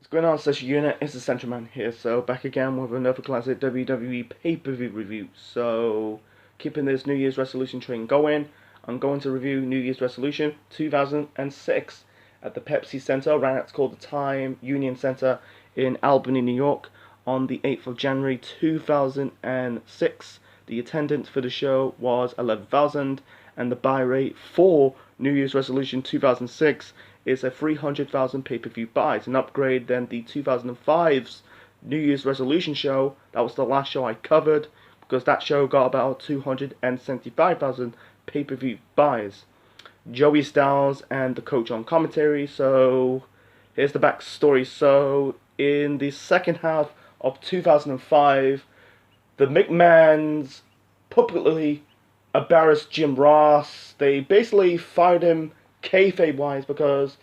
What's going on, Session Unit? It's the Central Man here, so back again with another classic WWE pay-per-view review. So, keeping this New Year's resolution train going, I'm going to review New Year's resolution 2006 at the Pepsi Center, right now it's called the Time Union Center in Albany, New York, on the 8th of January 2006. The attendance for the show was 11,000, and the buy rate for New Year's resolution 2006 is a 300,000 pay-per-view buys, an upgrade than the 2005's New Year's resolution show. That was the last show I covered, because that show got about 275,000 pay-per-view buys. Joey Styles and the coach on commentary. So here's the backstory. So in the second half of 2005, the McMahons publicly embarrassed Jim Ross. They basically fired him kayfabe wise because,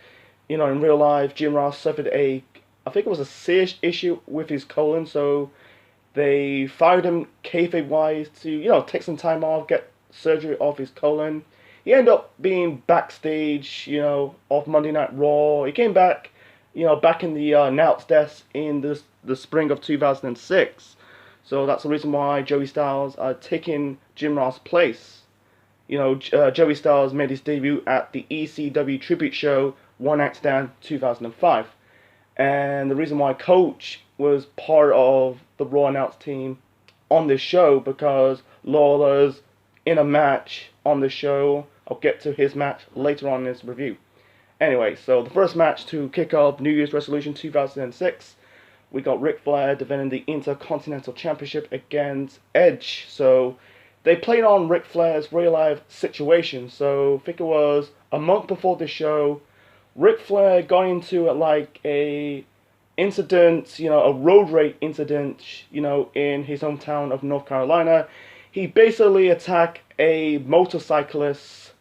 in real life, Jim Ross suffered I think it was a serious issue with his colon, so they fired him kayfabe wise to, take some time off, get surgery off his colon. He ended up being backstage, off Monday Night Raw. He came back, back in the announce desk in the spring of 2006. So that's the reason why Joey Styles are taking Jim Ross' place. Joey Styles made his debut at the ECW tribute show One Night Stand 2005. And the reason why Coach was part of the Raw announce team on this show, because Lawler's in a match on the show. I'll get to his match later on in this review. Anyway, so the first match to kick off New Year's Resolution 2006, we got Ric Flair defending the Intercontinental Championship against Edge. So they played on Ric Flair's real life situation. So I think it was a month before the show, Ric Flair got into a incident, a road rage incident, in his hometown of North Carolina. He basically attacked a motorcyclist.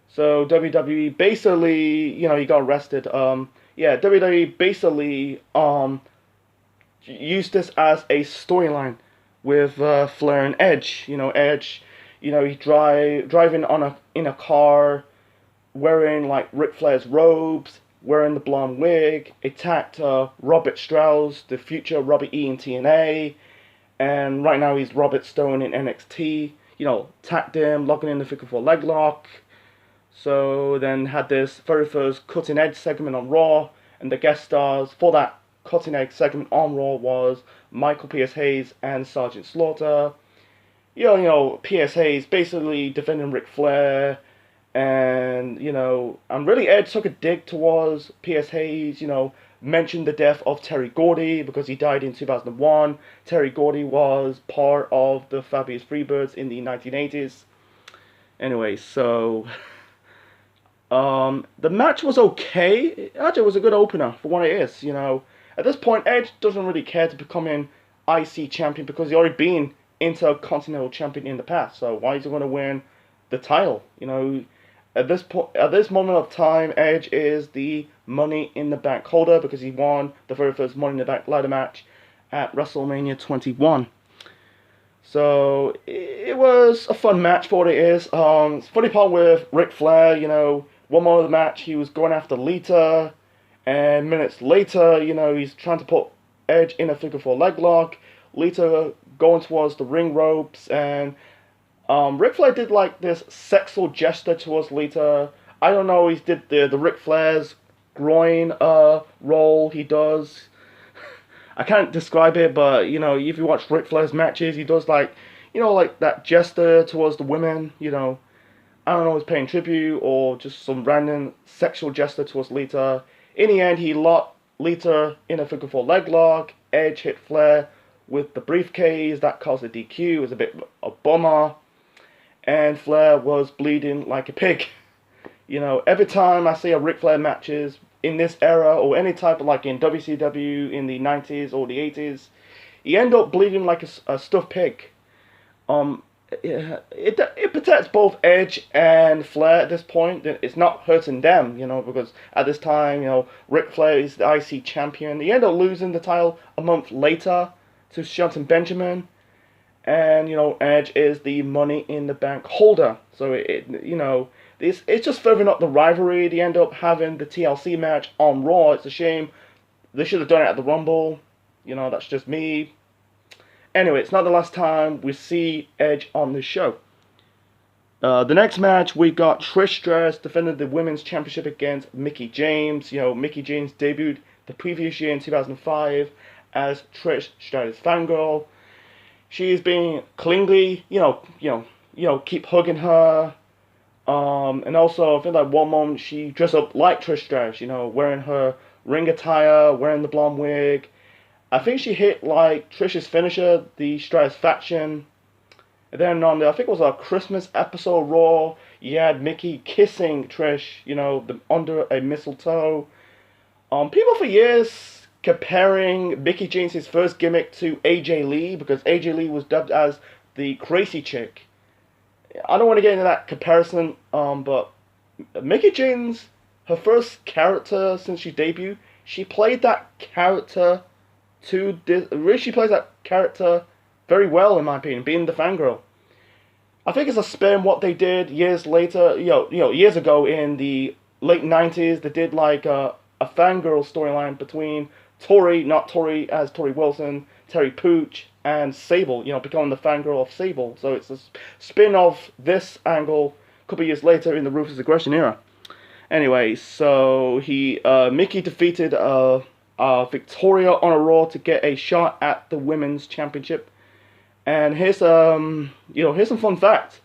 So WWE basically, he got arrested. WWE basically used this as a storyline with Flair and Edge. Edge, he driving in a car, wearing Ric Flair's robes, wearing the blonde wig, attacked Robert Strauss, the future Robert E in TNA, and right now he's Robert Stone in NXT. Attacked him, locking in the figure four leg lock. So then had this very first cutting edge segment on Raw, and the guest stars for that cutting edge segment on Raw was Michael P.S. Hayes and Sergeant Slaughter. P.S. Hayes basically defending Ric Flair, and really Edge took a dig towards P.S. Hayes. Mentioned the death of Terry Gordy because he died in 2001. Terry Gordy was part of the Fabulous Freebirds in the 1980s. Anyway, so the match was okay. Actually, it was a good opener for what it is. At this point, Edge doesn't really care to become an IC champion because he's already been Intercontinental champion in the past. So why is he going to win the title? At this moment of time, Edge is the Money in the Bank holder because he won the very first Money in the Bank ladder match at WrestleMania 21. So it was a fun match for what it is. Funny part with Ric Flair, one more of the match he was going after Lita, and minutes later, he's trying to put Edge in a figure four leg lock. Lita going towards the ring ropes, and Ric Flair did this sexual gesture towards Lita. I don't know, he did the Ric Flair's groin roll he does. I can't describe it, but if you watch Ric Flair's matches, he does that gesture towards the women. I don't know, he's paying tribute or just some random sexual gesture towards Lita. In the end, he locked Lita in a figure four leg lock. Edge hit Flair with the briefcase. That caused a DQ. It was a bit of a bummer. And Flair was bleeding like a pig. Every time I see a Ric Flair matches in this era, or any type of in WCW in the 90s or the 80s, he end up bleeding like a stuffed pig. It protects both Edge and Flair at this point. It's not hurting them, because at this time, Ric Flair is the IC champion. He ended up losing the title a month later to Shelton Benjamin. And, Edge is the Money in the Bank holder. So, it's just furthering up the rivalry. They end up having the TLC match on Raw. It's a shame They should have done it at the Rumble. That's just me. Anyway, it's not the last time we see Edge on the show. The next match, we got Trish Stratus defending the Women's Championship against Mickie James. Mickie James debuted the previous year in 2005 as Trish Stratus Fangirl. She's being clingy, keep hugging her. And also, I think like one moment she dressed up like Trish Stratus, wearing her ring attire, wearing the blonde wig. I think she hit like Trish's finisher, the Stratus Faction. And then on I think it was a Christmas episode Raw, you had Mickie kissing Trish, under a mistletoe. People for years comparing Mickie James' first gimmick to AJ Lee, because AJ Lee was dubbed as the Crazy Chick. I don't want to get into that comparison, but Mickie James, her first character since she debuted, she played that character she plays that character very well, in my opinion, being the fangirl. I think it's a spin what they did years later, years ago in the late 90s. They did like a fangirl storyline between Tori, not Tori as Tori Wilson, Terry Pooch, and Sable, becoming the fangirl of Sable. So it's a spin of this angle a couple years later in the Ruthless Aggression era. Anyway, so Mickie defeated Victoria on a Raw to get a shot at the Women's Championship. And here's some fun facts.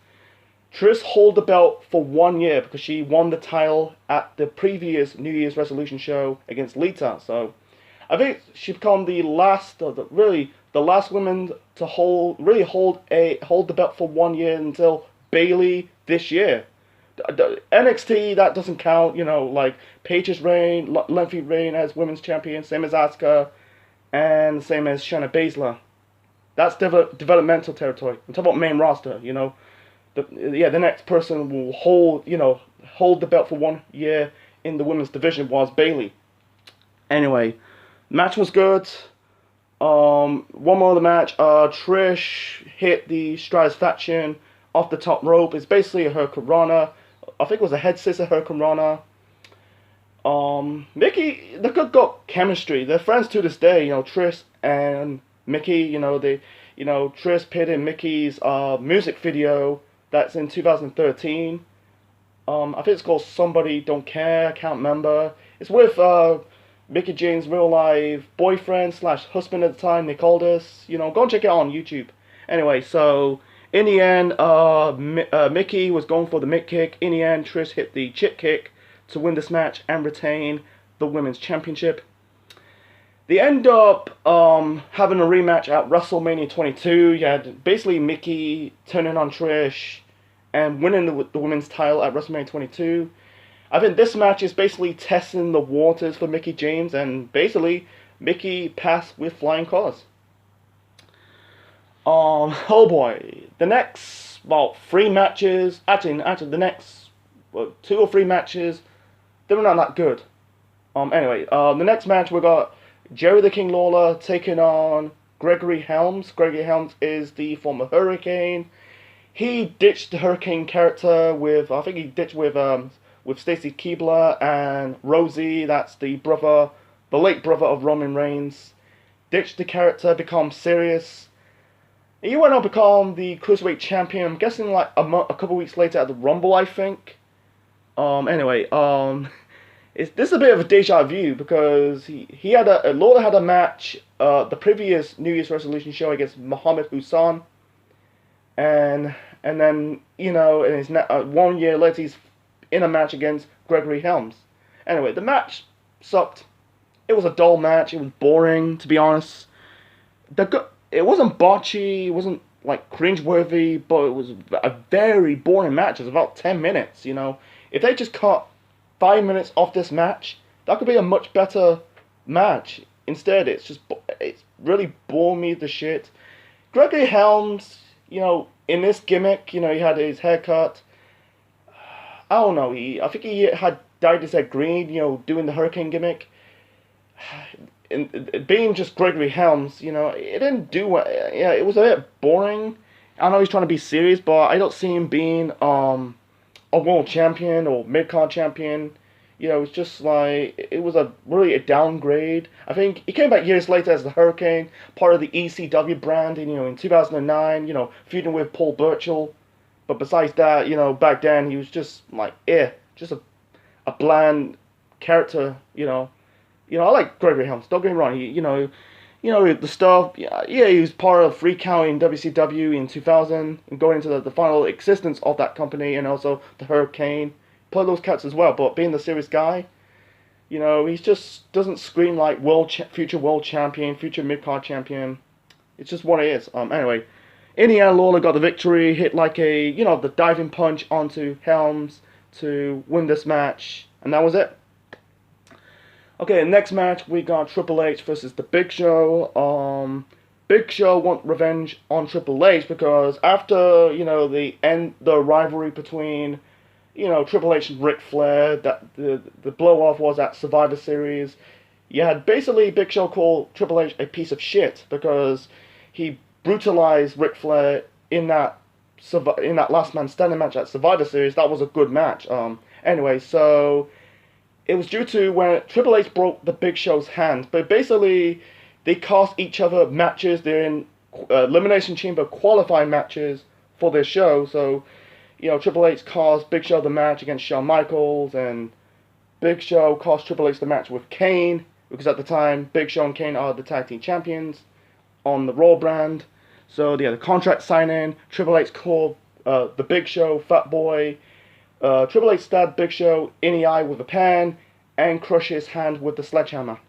Trish held the belt for 1 year because she won the title at the previous New Year's Resolution show against Lita. So I think she became the last, the last woman to hold the belt for 1 year until Bayley this year. NXT, that doesn't count. Like Paige's reign, lengthy reign as women's champion, same as Asuka, and same as Shayna Baszler. That's developmental territory. I'm talking about main roster. The next person will hold the belt for 1 year in the women's division was Bayley. Anyway, match was good. One more of the match. Trish hit the Stratus Faction off the top rope. It's basically a Hurricanrana. I think it was a head scissor Hurricanrana. Mickie, they could got chemistry. They're friends to this day. Trish and Mickie. Trish appeared in Mickey's music video that's in 2013. I think it's called Somebody Don't Care. I can't remember. It's with Mickie James' real life boyfriend / husband at the time, Nick Aldis. Go and check it out on YouTube. Anyway, so in the end, Mickie was going for the Mick kick. In the end, Trish hit the chip kick to win this match and retain the Women's Championship. They end up having a rematch at WrestleMania 22. You had basically Mickie turning on Trish and winning the women's title at WrestleMania 22. I think this match is basically testing the waters for Mickie James, and basically Mickie passed with flying colours. Oh boy, the next 3 matches, actually the next 2 or 3 matches, they were not that good. Anyway, the next match we got Jerry the King Lawler taking on Gregory Helms. Gregory Helms is the former Hurricane. He ditched the Hurricane character with Stacy Keibler and Rosie. That's the late brother of Roman Reigns. Ditched the character, become serious. He went on to become the Cruiserweight Champion. I'm guessing like a couple weeks later at the Rumble, I think. Anyway, this is a bit of a deja vu because Lawler had a match the previous New Year's Resolution show against Muhammad Hassan, and then in his 1 year later he's in a match against Gregory Helms. Anyway, the match sucked. It was a dull match. It was boring, to be honest. It wasn't botchy. It wasn't like cringeworthy, but it was a very boring match. It was about 10 minutes. If they just cut 5 minutes off this match, that could be a much better match. Instead, it's really bored me to shit. Gregory Helms, in this gimmick, he had his haircut. I don't know. I think he had dyed his hair green, doing the Hurricane gimmick. Being just Gregory Helms, it didn't do what. Yeah, it was a bit boring. I know he's trying to be serious, but I don't see him being a world champion or mid-card champion. it's just like it was really a downgrade. I think he came back years later as the Hurricane, part of the ECW brand, in 2009, feuding with Paul Burchill. But besides that, back then he was just like just a bland character. I like Gregory Helms. Don't get me wrong. The stuff. Yeah, he was part of Free Count in WCW in 2000 and going into the final existence of that company, and also the Hurricane. Play those cats as well, but being the serious guy, he just doesn't scream like future world champion, future mid card champion. It's just what it is. Anyway, Indiana Lawler got the victory, hit like the diving punch onto Helms to win this match, and that was it. Okay, next match we got Triple H versus the Big Show. Big Show want revenge on Triple H because after the rivalry between Triple H and Ric Flair, that the blow off was at Survivor Series. You had basically Big Show call Triple H a piece of shit because he brutalized Ric Flair in that last man standing match at Survivor Series. That was a good match. Anyway, so it was due to when Triple H broke the Big Show's hand, but basically they cost each other matches. They're in Elimination Chamber qualifying matches for their show, so Triple H cost Big Show the match against Shawn Michaels, and Big Show cost Triple H the match with Kane, because at the time, Big Show and Kane are the tag team champions on the Raw brand. So they had a contract signing. Triple H called the Big Show Fat Boy. Triple H stabbed Big Show in the eye with a pen and crushed his hand with the sledgehammer.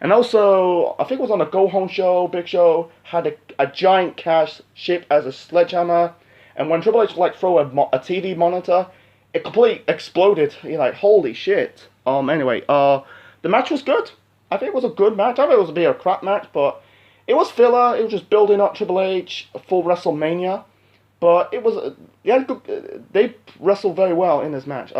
And also, I think it was on the Go Home show, Big Show had a giant cash shaped as a sledgehammer. And when Triple H throw a TV monitor, it completely exploded. You're like, holy shit. Anyway, the match was good. I think it was a good match. I thought it was a bit of a crap match, but it was filler. It was just building up Triple H for WrestleMania. But it was they wrestled very well in this match.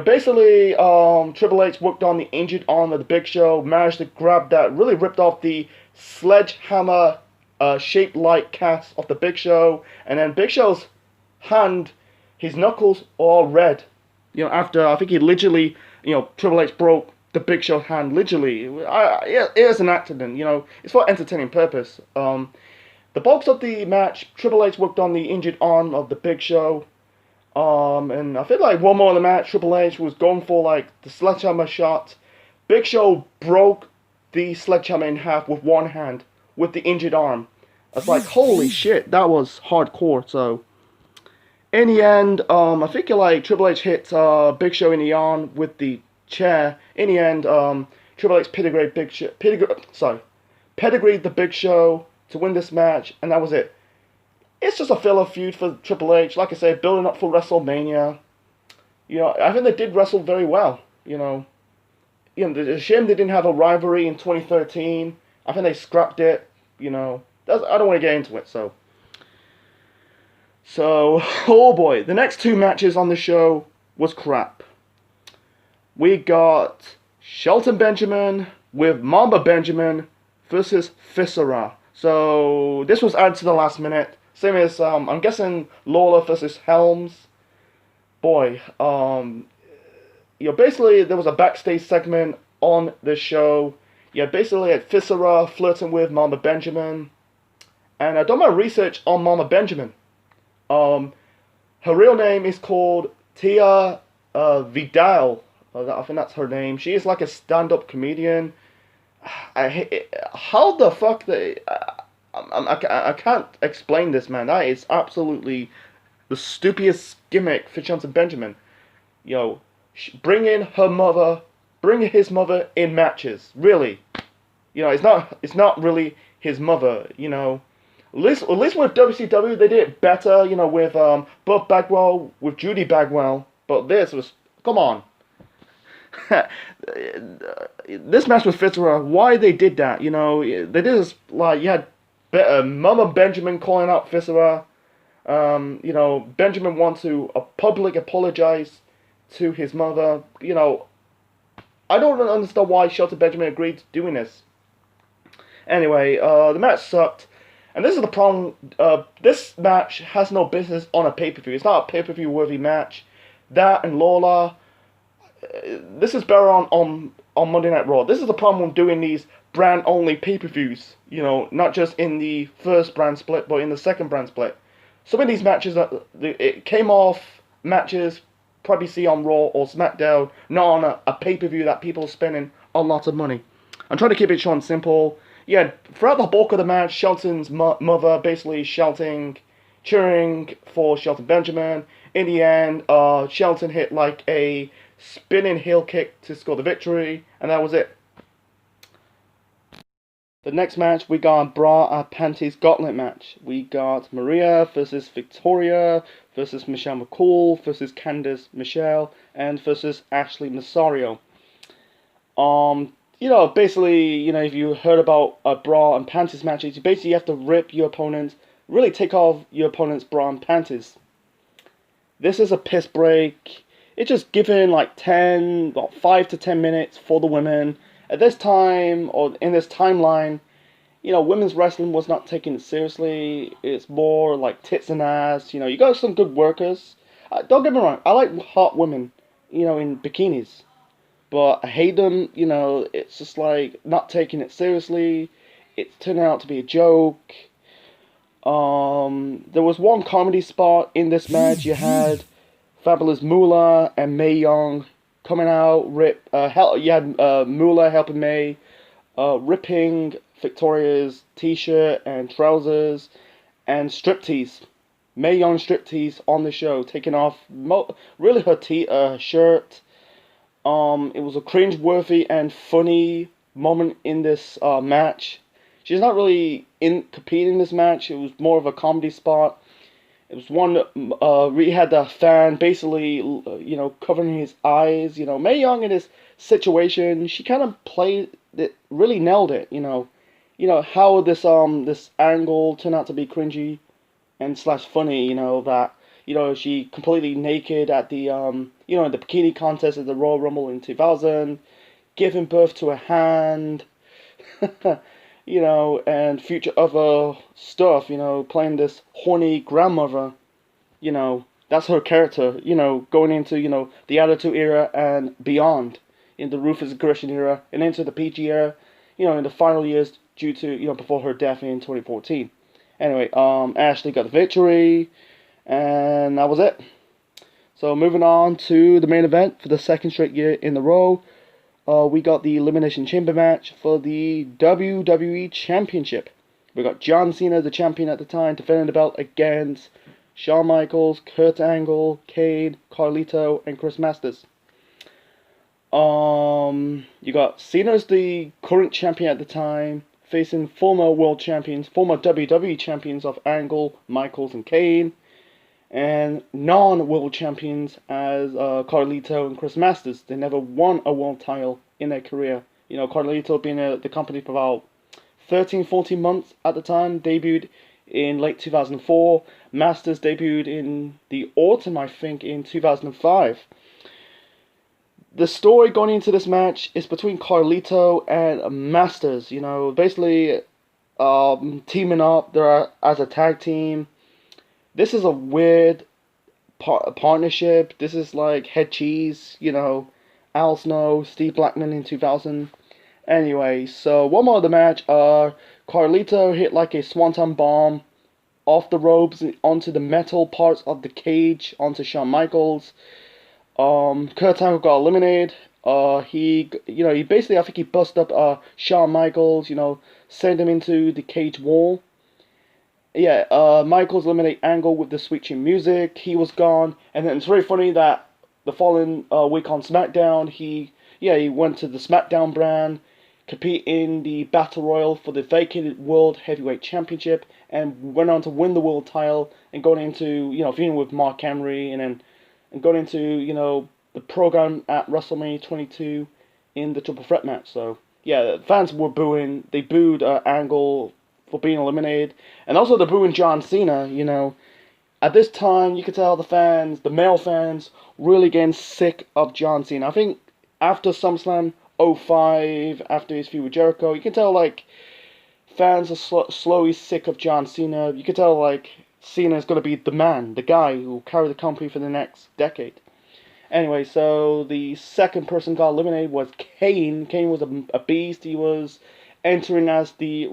Basically, Triple H worked on the injured arm of the Big Show, managed to grab that, really ripped off the sledgehammer shaped like cast of the Big Show, and then Big Show's hand, his knuckles all red. After I think he literally, Triple H broke the Big Show hand literally. It is an accident. It's for entertaining purpose. The bulk of the match, Triple H worked on the injured arm of the Big Show. And I feel like one more of the match, Triple H was going for the sledgehammer shot. Big Show broke the sledgehammer in half with one hand, with the injured arm. I was like, holy shit, that was hardcore. So, in the end, I think Triple H hit Big Show in the arm with the chair. In the end, Triple H pedigreed the Big Show to win this match, and that was it. It's just a filler feud for Triple H. Like I said, building up for WrestleMania. I think they did wrestle very well. It's a shame they didn't have a rivalry in 2013. I think they scrapped it. I don't want to get into it. So, oh boy, the next two matches on the show was crap. We got Shelton Benjamin with Mamba Benjamin versus Viscera. So this was added to the last minute. Same as, I'm guessing Lawler versus Helms. Boy, basically there was a backstage segment on the show. Basically had Viscera flirting with Mama Benjamin. And I done my research on Mama Benjamin. Her real name is called Tia Vidal. I think that's her name. She is like a stand-up comedian. How the fuck I can't explain this, man. That is absolutely the stupidest gimmick for Shelton Benjamin. Bring his mother in matches. Really, it's not really his mother. At least with WCW they did it better. With Buff Bagwell, with Judy Bagwell. But this was, come on. This match with Viscera, why they did that? They did this you had Mama Benjamin calling out Viscera. Benjamin wants to public apologize to his mother. I don't understand why Shelton Benjamin agreed to doing this. Anyway, the match sucked. And this is the problem. This match has no business on a pay-per-view. It's not a pay-per-view worthy match. That and Lola. This is better on Monday Night Raw. This is the problem with doing these brand only pay-per-views. You know, not just in the first brand split, but in the second brand split. Some of these matches, it came off matches probably see on Raw or SmackDown, not on a pay-per-view that people are spending a lot of money. I'm trying to keep it short and simple. Yeah, throughout the bulk of the match, Shelton's mother basically shouting, cheering for Shelton Benjamin. In the end, Shelton hit like a spinning heel kick to score the victory, and that was it. The next match, we got Bra and Panties Gauntlet match. We got Maria versus Victoria versus Michelle McCool versus Candice Michelle and versus Ashley Masario. Basically, if you heard about a bra and panties matches, you basically have to rip your opponent, really take off your opponent's bra and panties. This is a piss break. It's just given like 5 to 10 minutes for the women. At this time, or in this timeline, women's wrestling was not taken it seriously. It's more like tits and ass. You got some good workers. Don't get me wrong, I like hot women, in bikinis. But I hate them, it's just like not taking it seriously. It's turning out to be a joke. There was one comedy spot in this match. You had Fabulous Moolah and Mae Young coming out. You had Moolah helping Mae, ripping Victoria's t-shirt and trousers, and striptease. Mae Young striptease on the show, taking off really her shirt. It was a cringe-worthy and funny moment in this match. She's not really competing in this match. It was more of a comedy spot. It was one that we had the fan basically, covering his eyes. Mae Young in this situation, she kind of played it, really nailed it. How this angle turned out to be cringy and slash funny. That she completely naked at the in the bikini contest at the Royal Rumble in 2000, giving birth to a hand. And future other stuff, playing this horny grandmother, that's her character, going into, the Attitude Era and beyond, in the Ruthless Aggression Era, and into the PG Era, in the final years due to, before her death in 2014. Anyway, Ashley got the victory, and that was it. So moving on to the main event for the second straight year in a row. We got the Elimination Chamber match for the WWE Championship. We got John Cena, the champion at the time, defending the belt against Shawn Michaels, Kurt Angle, Kane, Carlito, and Chris Masters. You got Cena's the current champion at the time, facing former world champions, former WWE champions of Angle, Michaels, and Kane, and non-world champions as Carlito and Chris Masters. They never won a world title in their career. Carlito being at the company for about 13, 14 months at the time, debuted in late 2004. Masters debuted in the autumn, I think, in 2005. The story going into this match is between Carlito and Masters. Basically teaming up as a tag team. This is a weird partnership. This is like Head Cheese, Al Snow, Steve Blackman in 2000. Anyway, so one more of the match, Carlito hit like a swanton bomb off the ropes onto the metal parts of the cage onto Shawn Michaels. Kurt Angle got eliminated. He basically, I think he busted up Shawn Michaels, sent him into the cage wall. Yeah, Michaels eliminated Angle with the switching music. He was gone, and then it's very funny that the following week on SmackDown, he went to the SmackDown brand, compete in the Battle Royal for the vacated World Heavyweight Championship, and went on to win the world title, and going into feuding with Mark Henry, and going into the program at WrestleMania 22 in the Triple Threat match. So yeah, the fans were booing. They booed Angle for being eliminated, and also they're booing John Cena. At this time, you could tell the male fans, really getting sick of John Cena. I think after SummerSlam 05, after his feud with Jericho, you can tell fans are slowly sick of John Cena. You can tell Cena is going to be the man, the guy who will carry the company for the next decade. Anyway, so the second person got eliminated was Kane. Kane was a beast. He was entering as the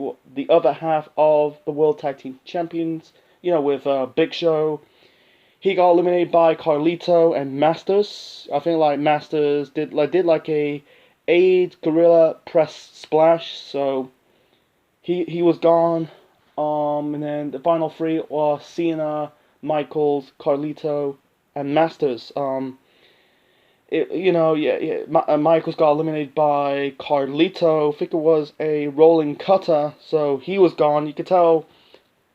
other half of the World Tag Team Champions. You know, with Big Show. He got eliminated by Carlito and Masters. I think like Masters did like a aid gorilla press splash. So he was gone. And then the final three were Cena, Michaels, Carlito, and Masters. Michaels got eliminated by Carlito. I think it was a rolling cutter, so he was gone. You could tell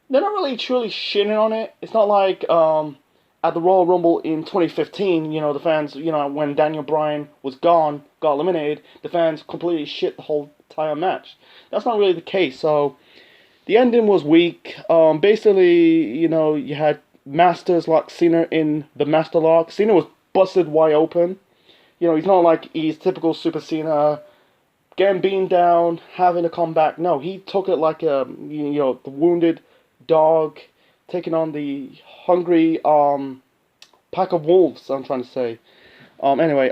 they're not really truly shitting on it. It's not like at the Royal Rumble in 2015, the fans, when Daniel Bryan was gone, got eliminated, the fans completely shit the whole entire match. That's not really the case. So the ending was weak. Basically, you had Masters lock Cena in the Master Lock. Cena was busted wide open. He's not like he's typical Super Cena, getting beaten down, having a comeback. No, he took it like the wounded dog taking on the hungry pack of wolves. I'm trying to say. Anyway,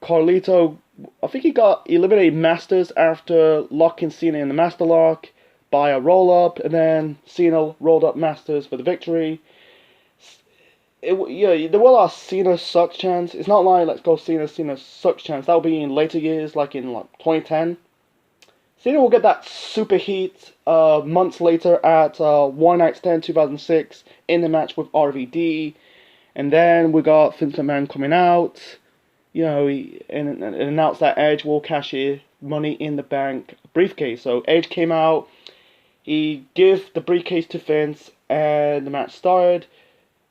Carlito, I think he got eliminated Masters after locking Cena in the Master Lock by a roll up, and then Cena rolled up Masters for the victory. There were a lot of Cena sucks chants. It's not like let's go Cena sucks chants. That'll be in later years, like in 2010. Cena will get that super heat months later at One Night Stand 2006 in the match with RVD, and then we got Vince McMahon coming out, and announced that Edge will cash in Money in the Bank briefcase. So Edge came out, he gave the briefcase to Vince, and the match started.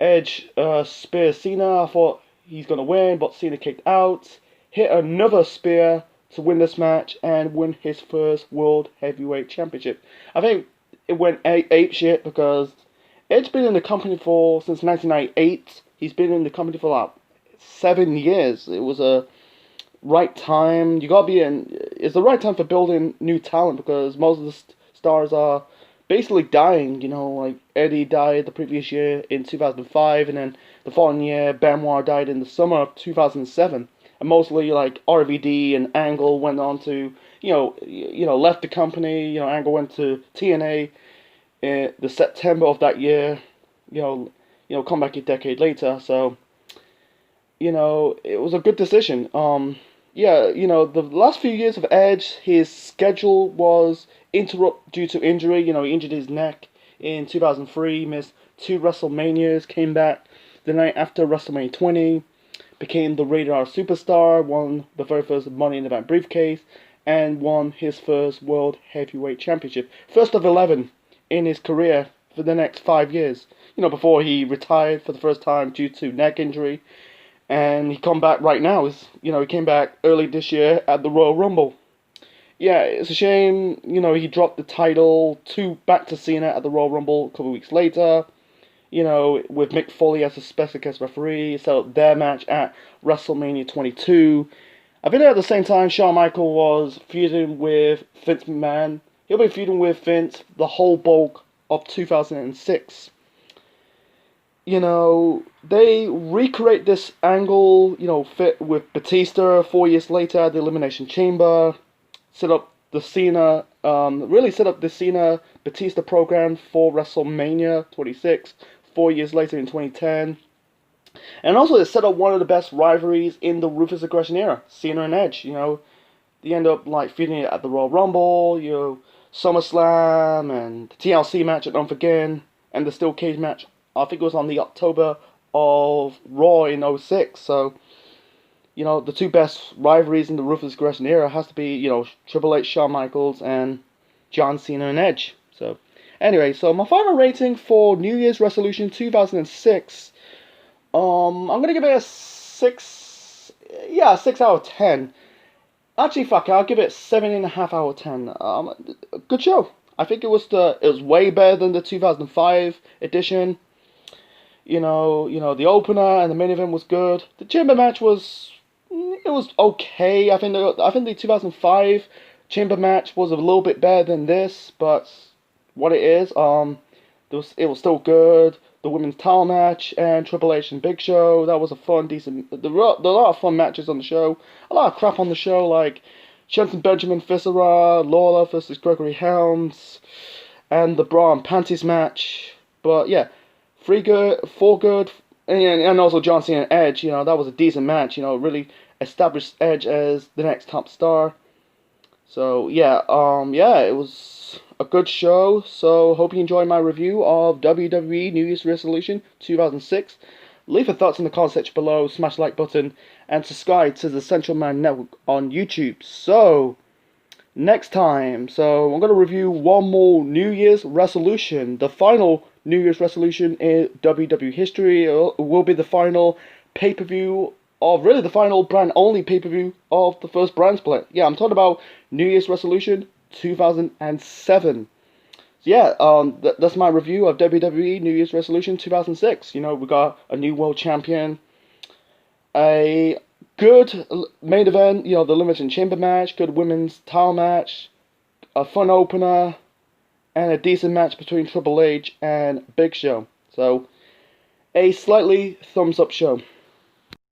Edge spears Cena. I thought he's going to win, but Cena kicked out. Hit another spear to win this match and win his first World Heavyweight Championship. I think it went ape shit because Edge's been in the company since 1998. He's been in the company for like 7 years. It was a right time. It's the right time for building new talent because most of the stars are basically dying, like Eddie died the previous year in 2005, and then the following year Benoit died in the summer of 2007, and mostly like RVD and Angle went on to, left the company. Angle went to TNA in the September of that year, come back a decade later. So, it was a good decision. The last few years of Edge, his schedule was interrupted due to injury. He injured his neck in 2003, missed 2 WrestleManias, came back the night after WrestleMania 20, became the Rated R Superstar, won the very first Money in the Bank briefcase, and won his first World Heavyweight Championship. First of 11 in his career for the next 5 years. Before he retired for the first time due to neck injury. And he come back right now. He came back early this year at the Royal Rumble. Yeah, it's a shame, he dropped the title back to Cena at the Royal Rumble a couple of weeks later. With Mick Foley as a special guest referee, so their match at WrestleMania 22. I think at the same time, Shawn Michaels was feuding with Vince McMahon. He'll be feuding with Vince the whole bulk of 2006. They recreate this angle, fit with Batista 4 years later at the Elimination Chamber, set up the Cena Batista program for WrestleMania 26, 4 years later in 2010. And also they set up one of the best rivalries in the Ruthless Aggression era, Cena and Edge. They end up like feuding at the Royal Rumble, SummerSlam, and the TLC match at Unforgiven, and the Steel Cage match. I think it was on the October of Raw in 06. So, the two best rivalries in the Ruthless Aggression era has to be, Triple H, Shawn Michaels, and John Cena and Edge. So, anyway, so my final rating for New Year's Resolution 2006, I'm gonna give it a 6 out of 10. Actually, fuck it, I'll give it 7.5 out of 10. Good show. I think it was way better than the 2005 edition. The opener and the main event was good. The chamber match was okay. I think the 2005 chamber match was a little bit better than this, but what it is, it was still good. The women's title match and Triple H and Big Show, that was a fun, decent. There were a lot of fun matches on the show. A lot of crap on the show, like Shelton Benjamin Viscera, Lawler versus Gregory Helms, and the bra and panties match. But yeah, 4 good, and also John Cena and Edge. You know, that was a decent match. You know, really established Edge as the next top star. So yeah, it was a good show. So hope you enjoyed my review of WWE New Year's Resolution 2006. Leave your thoughts in the comment section below, smash the like button, and subscribe to the Central Man Network on YouTube. So next time, I'm gonna review one more New Year's resolution, the final New Year's resolution in WWE history. It will be the final pay-per-view of really the final brand only pay-per-view of the first brand split. Yeah, I'm talking about New Year's Resolution 2007. So yeah, that's my review of WWE New Year's Resolution 2006. You know, we got a new world champion, a good main event, you know, the Elimination Chamber match, good women's title match, a fun opener, and a decent match between Triple H and Big Show. So, a slightly thumbs up show.